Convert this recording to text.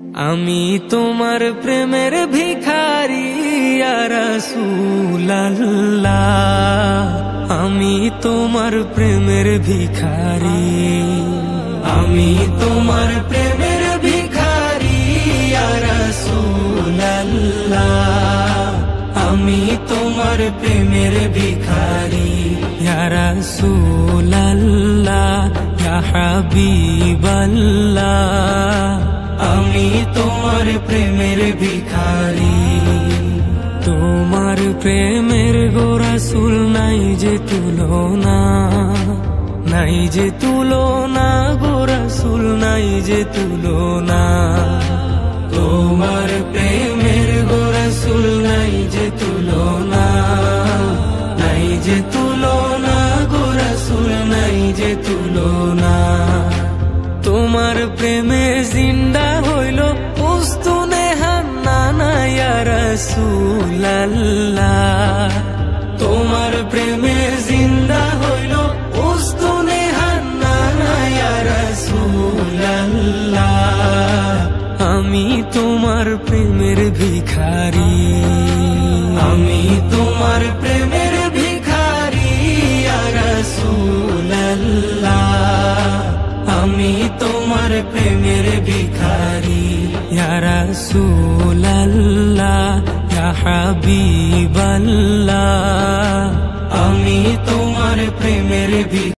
আমি তোমার প্রেমের ভিখারি ইয়া রাসূলুল্লাহ, আমি তোমার প্রেমের ভিখারি, আমি তোমার প্রেমের ভিখারি ইয়া রাসূলুল্লাহ, আমি তোমার প্রেমের ভিখারি ইয়া রাসূলুল্লাহ, ইয়া হাবিবাল্লাহ, আমি তোমার প্রেমের ভিখারি। তোমার প্রেমের গো রাসূল নাই যে তুলনা, নাই যে তুলনা গো রাসূল, নাই যে তুলনা। তোমার প্রেমের গো রাসূল নাই যে তুলনা, নাই যে তুলনা গো রাসূল, নাই যে তুলনা। তোমার প্রেমে জিন্দা হইল উস্তুনে হান্নানা ইয়া রাসূলুল্লাহ, তোমার প্রেমে জিন্দা হইল উস্তুনে হান্নানা ইয়া রাসূলুল্লাহ, আমি তোমার প্রেমের ভিখারি, আমি তোমার প্রেমের ভিখারি ইয়া রাসূলুল্লাহ, আমি তোমার প্রেমের ভিখারি ইয়া রাসূলুল্লাহ, ইয়া হাবিবাল্লাহ, আমি তোমার প্রেমের ভিখারি।